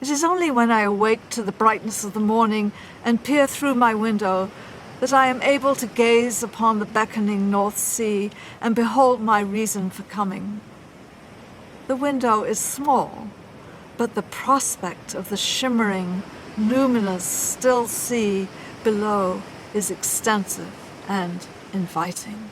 It is only when I awake to the brightness of the morning and peer through my window that I am able to gaze upon the beckoning North Sea and behold my reason for coming. The window is small, but the prospect of the shimmering, luminous, still sea below is extensive and inviting.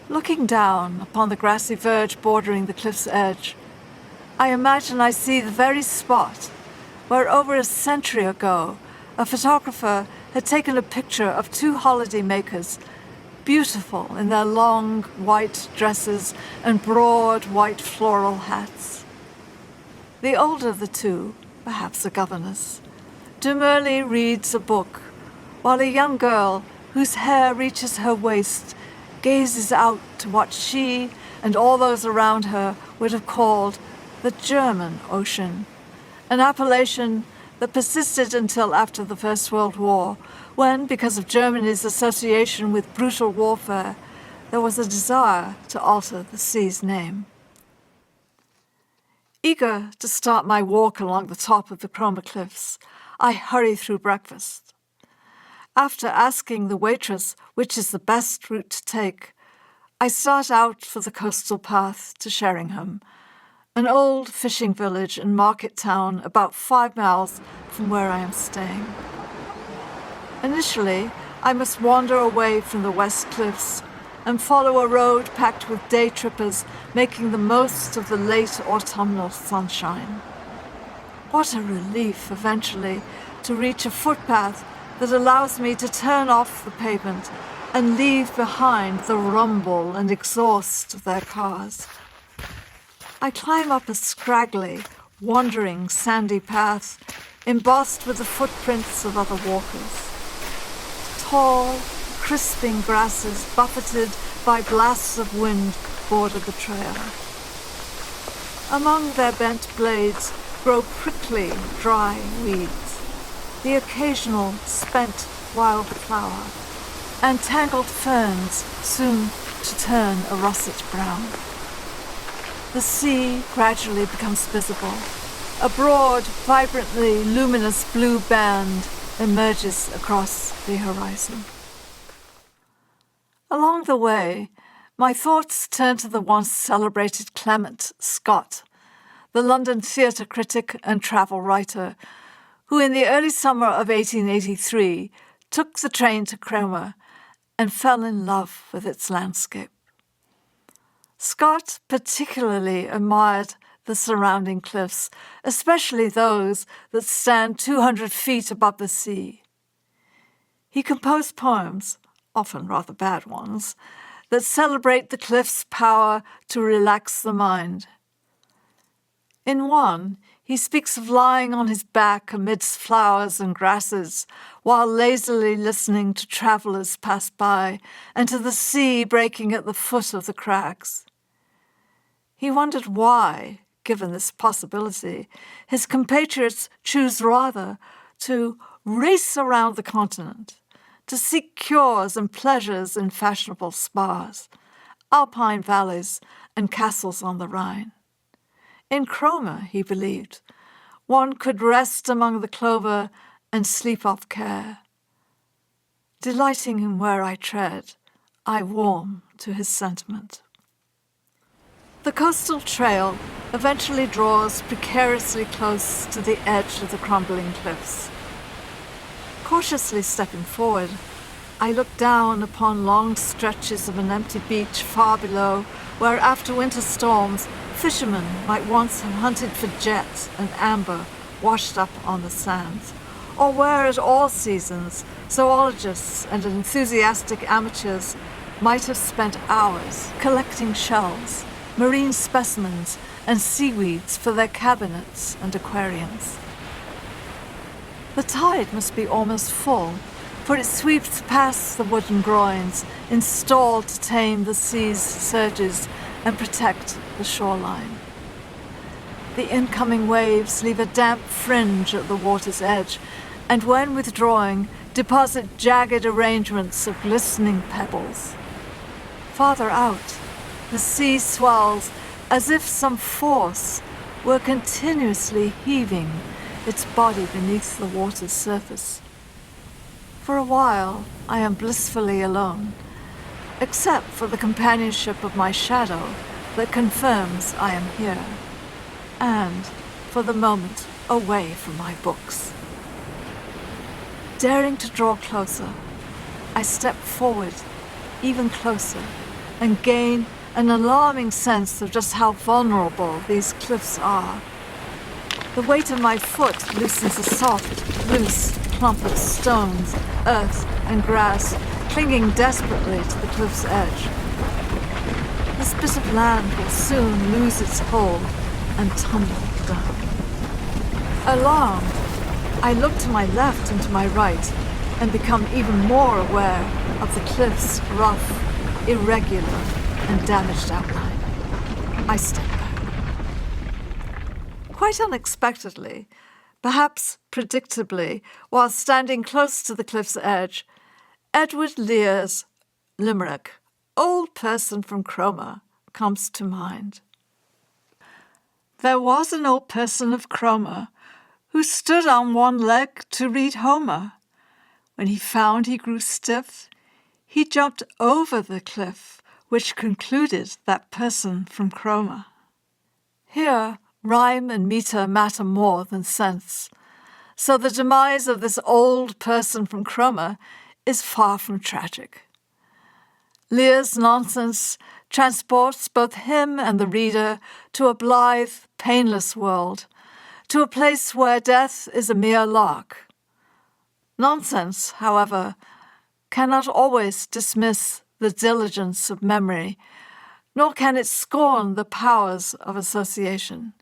Looking down upon the grassy verge bordering the cliff's edge, I imagine I see the very spot where over a century ago a photographer had taken a picture of two holidaymakers, beautiful in their long white dresses and broad white floral hats. The older of the two, perhaps a governess, demurely reads a book, while a young girl whose hair reaches her waist gazes out to what she and all those around her would have called the German Ocean, an appellation that persisted until after the First World War, when, because of Germany's association with brutal warfare, there was a desire to alter the sea's name. Eager to start my walk along the top of the Cromer cliffs, I hurry through breakfast. After asking the waitress which is the best route to take, I start out for the coastal path to Sheringham, an old fishing village and market town about 5 miles from where I am staying. Initially, I must wander away from the west cliffs and follow a road packed with day trippers making the most of the late autumnal sunshine. What a relief, eventually, to reach a footpath that allows me to turn off the pavement and leave behind the rumble and exhaust of their cars. I climb up a scraggly, wandering, sandy path embossed with the footprints of other walkers. Tall, crisping grasses buffeted by blasts of wind border the trail. Among their bent blades grow prickly, dry weeds, the occasional spent wildflower, and tangled ferns soon to turn a russet brown. The sea gradually becomes visible. A broad, vibrantly luminous blue band emerges across the horizon. Along the way, my thoughts turn to the once celebrated Clement Scott, the London theatre critic and travel writer, who in the early summer of 1883 took the train to Cromer and fell in love with its landscape. Scott particularly admired the surrounding cliffs, especially those that stand 200 feet above the sea. He composed poems, often rather bad ones, that celebrate the cliff's power to relax the mind. In one, he speaks of lying on his back amidst flowers and grasses while lazily listening to travelers pass by and to the sea breaking at the foot of the crags. He wondered why, given this possibility, his compatriots choose rather to race around the continent, to seek cures and pleasures in fashionable spas, alpine valleys, and castles on the Rhine. In Cromer, he believed, one could rest among the clover and sleep off care. Delighting in where I tread, I warm to his sentiment. The coastal trail eventually draws precariously close to the edge of the crumbling cliffs. Cautiously stepping forward, I look down upon long stretches of an empty beach far below, where after winter storms, fishermen might once have hunted for jet and amber washed up on the sands, or where at all seasons, zoologists and enthusiastic amateurs might have spent hours collecting shells, marine specimens, and seaweeds for their cabinets and aquariums. The tide must be almost full, for it sweeps past the wooden groins, installed to tame the sea's surges and protect the shoreline. The incoming waves leave a damp fringe at the water's edge, and when withdrawing, deposit jagged arrangements of glistening pebbles. Farther out, the sea swells as if some force, were continuously heaving its body beneath the water's surface. For a while, I am blissfully alone, except for the companionship of my shadow that confirms I am here, and for the moment away from my books. Daring to draw closer, I step forward even closer and gain an alarming sense of just how vulnerable these cliffs are. The weight of my foot loosens a soft, loose clump of stones, earth, and grass, clinging desperately to the cliff's edge. This bit of land will soon lose its hold and tumble down. Alarmed, I look to my left and to my right and become even more aware of the cliff's rough, irregular, and damaged outline. I step back. Quite unexpectedly, perhaps predictably, while standing close to the cliff's edge, Edward Lear's limerick, "Old Person from Cromer," comes to mind. There was an old person of Cromer who stood on one leg to read Homer. When he found he grew stiff, he jumped over the cliff, which concluded that person from Cromer. Here, rhyme and meter matter more than sense, so the demise of this old person from Cromer is far from tragic. Lear's nonsense transports both him and the reader to a blithe, painless world, to a place where death is a mere lark. Nonsense, however, cannot always dismiss the diligence of memory, nor can it scorn the powers of association.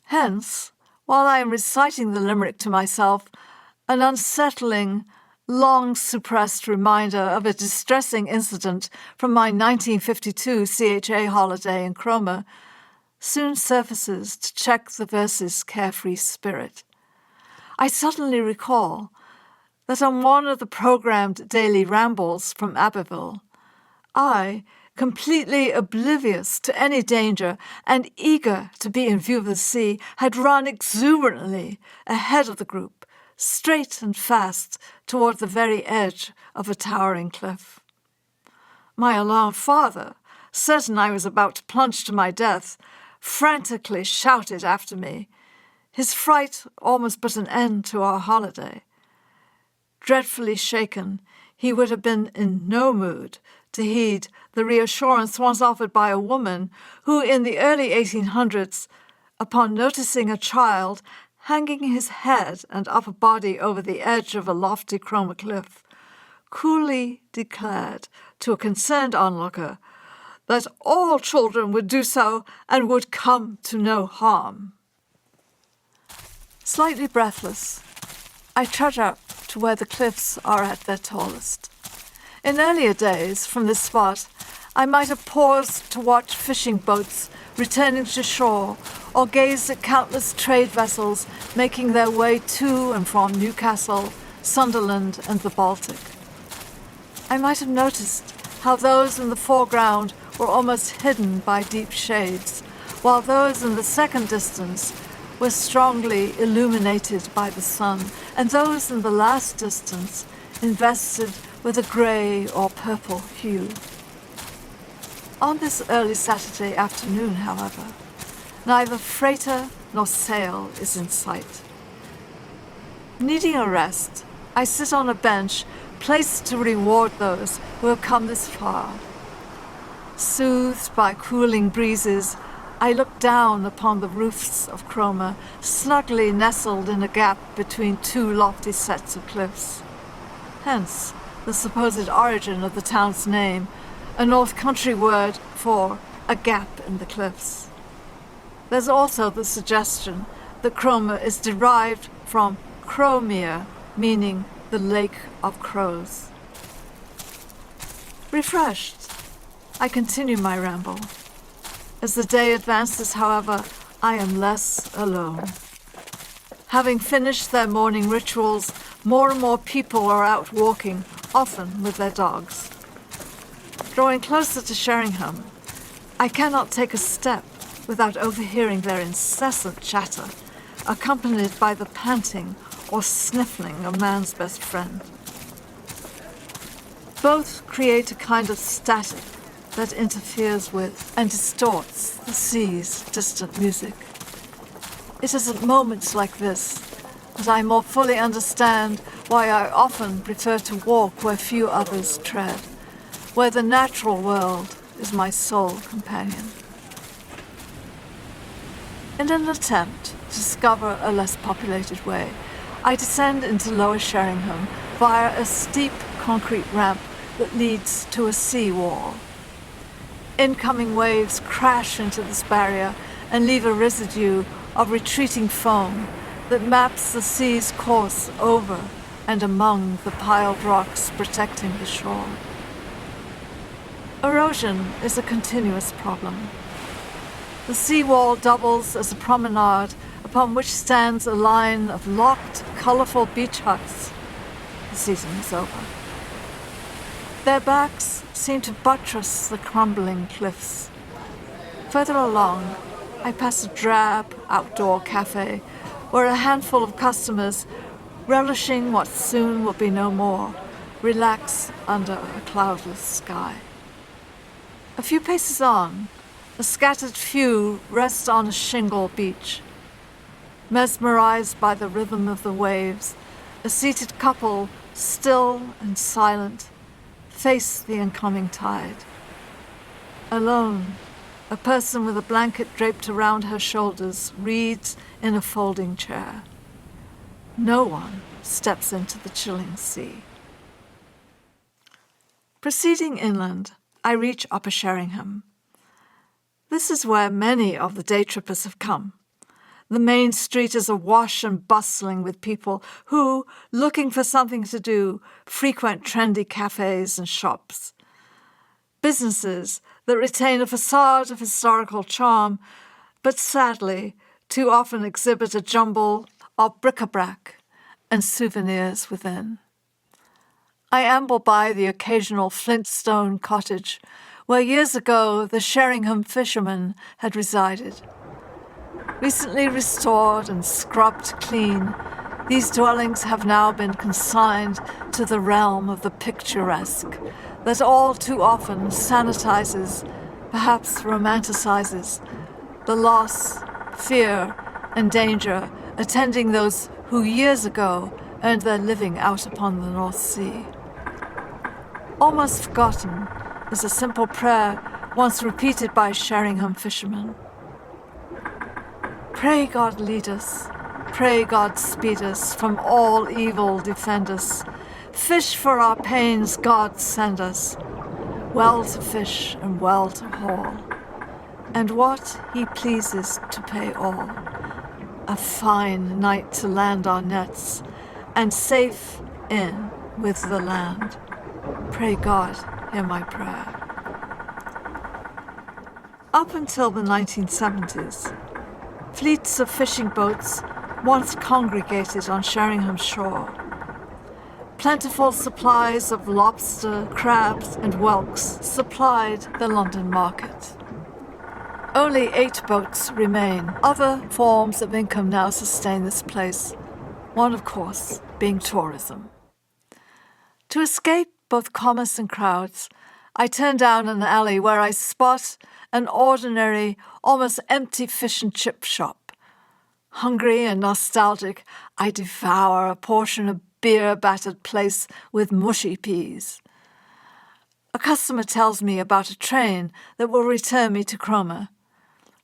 Hence, while I am reciting the limerick to myself, an unsettling, long-suppressed reminder of a distressing incident from my 1952 CHA holiday in Cromer soon surfaces to check the verse's carefree spirit. I suddenly recall that on one of the programmed daily rambles from Abbeville, I, completely oblivious to any danger and eager to be in view of the sea, had run exuberantly ahead of the group, straight and fast toward the very edge of a towering cliff. My alarmed father, certain I was about to plunge to my death, frantically shouted after me. His fright almost put an end to our holiday. Dreadfully shaken, he would have been in no mood to heed the reassurance once offered by a woman who, in the early 1800s, upon noticing a child hanging his head and upper body over the edge of a lofty Cromer cliff, coolly declared to a concerned onlooker that all children would do so and would come to no harm. Slightly breathless, I trudge up to where the cliffs are at their tallest. In earlier days, from this spot, I might have paused to watch fishing boats returning to shore or gazed at countless trade vessels making their way to and from Newcastle, Sunderland, and the Baltic. I might have noticed how those in the foreground were almost hidden by deep shades, while those in the second distance were strongly illuminated by the sun, and those in the last distance invested with a grey or purple hue. On this early Saturday afternoon, however, neither freighter nor sail is in sight. Needing a rest, I sit on a bench placed to reward those who have come this far. Soothed by cooling breezes, I look down upon the roofs of Cromer, snugly nestled in a gap between two lofty sets of cliffs. Hence, the supposed origin of the town's name, a North Country word for a gap in the cliffs. There's also the suggestion that Cromer is derived from Cromer, meaning the Lake of Crows. Refreshed, I continue my ramble. As the day advances, however, I am less alone. Having finished their morning rituals, more and more people are out walking, often with their dogs. Drawing closer to Sheringham, I cannot take a step without overhearing their incessant chatter, accompanied by the panting or sniffling of man's best friend. Both create a kind of static that interferes with and distorts the sea's distant music. It is at moments like this that I more fully understand why I often prefer to walk where few others tread, where the natural world is my sole companion. In an attempt to discover a less populated way, I descend into Lower Sheringham via a steep concrete ramp that leads to a sea wall. Incoming waves crash into this barrier and leave a residue of retreating foam that maps the sea's course over and among the piled rocks protecting the shore. Erosion is a continuous problem. The seawall doubles as a promenade upon which stands a line of locked, colorful beach huts. The season is over. Their backs seem to buttress the crumbling cliffs. Further along, I pass a drab outdoor cafe where a handful of customers, relishing what soon will be no more, relax under a cloudless sky. A few paces on, a scattered few rest on a shingle beach. Mesmerized by the rhythm of the waves, a seated couple, still and silent, face the incoming tide. Alone, a person with a blanket draped around her shoulders reads in a folding chair. No one steps into the chilling sea. Proceeding inland, I reach Upper Sheringham. This is where many of the day trippers have come. The main street is awash and bustling with people who, looking for something to do, frequent trendy cafes and shops. Businesses that retain a facade of historical charm, but sadly, too often exhibit a jumble of bric-a-brac and souvenirs within. I amble by the occasional flintstone cottage where years ago the Sheringham fishermen had resided. Recently restored and scrubbed clean, these dwellings have now been consigned to the realm of the picturesque that all too often sanitizes, perhaps romanticizes, the loss, fear, and danger attending those who years ago earned their living out upon the North Sea. Almost forgotten is a simple prayer once repeated by Sheringham fishermen. Pray God lead us, pray God speed us, from all evil defend us. Fish for our pains God send us, well to fish and well to haul, and what He pleases to pay all. A fine night to land our nets, and safe in with the land. Pray God hear my prayer. Up until the 1970s, fleets of fishing boats once congregated on Sheringham shore. Plentiful supplies of lobster, crabs, and whelks supplied the London market. Only 8 boats remain. Other forms of income now sustain this place, one, of course, being tourism. To escape both commerce and crowds, I turn down an alley where I spot an ordinary, almost empty fish and chip shop. Hungry and nostalgic, I devour a portion of beer-battered plaice with mushy peas. A customer tells me about a train that will return me to Cromer.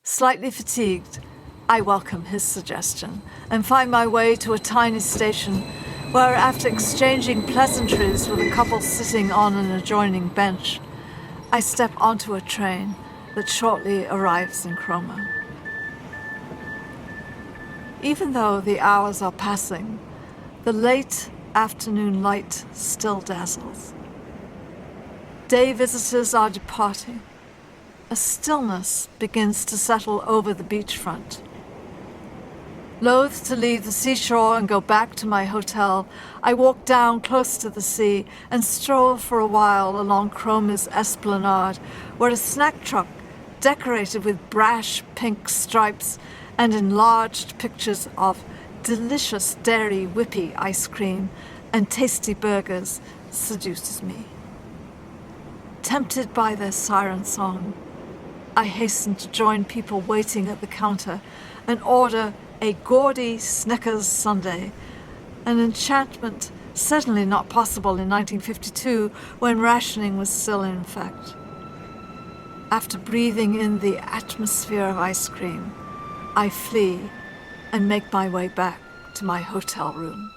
Slightly fatigued, I welcome his suggestion and find my way to a tiny station where, after exchanging pleasantries with a couple sitting on an adjoining bench, I step onto a train that shortly arrives in Cromer. Even though the hours are passing, the late afternoon light still dazzles. Day visitors are departing. A stillness begins to settle over the beachfront. Loath to leave the seashore and go back to my hotel, I walk down close to the sea and stroll for a while along Cromer's esplanade, where a snack truck decorated with brash pink stripes and enlarged pictures of delicious dairy whippy ice cream and tasty burgers, seduces me. Tempted by their siren song, I hasten to join people waiting at the counter and order a gaudy Snickers sundae, an enchantment certainly not possible in 1952 when rationing was still in effect. After breathing in the atmosphere of ice cream, I flee and make my way back to my hotel room.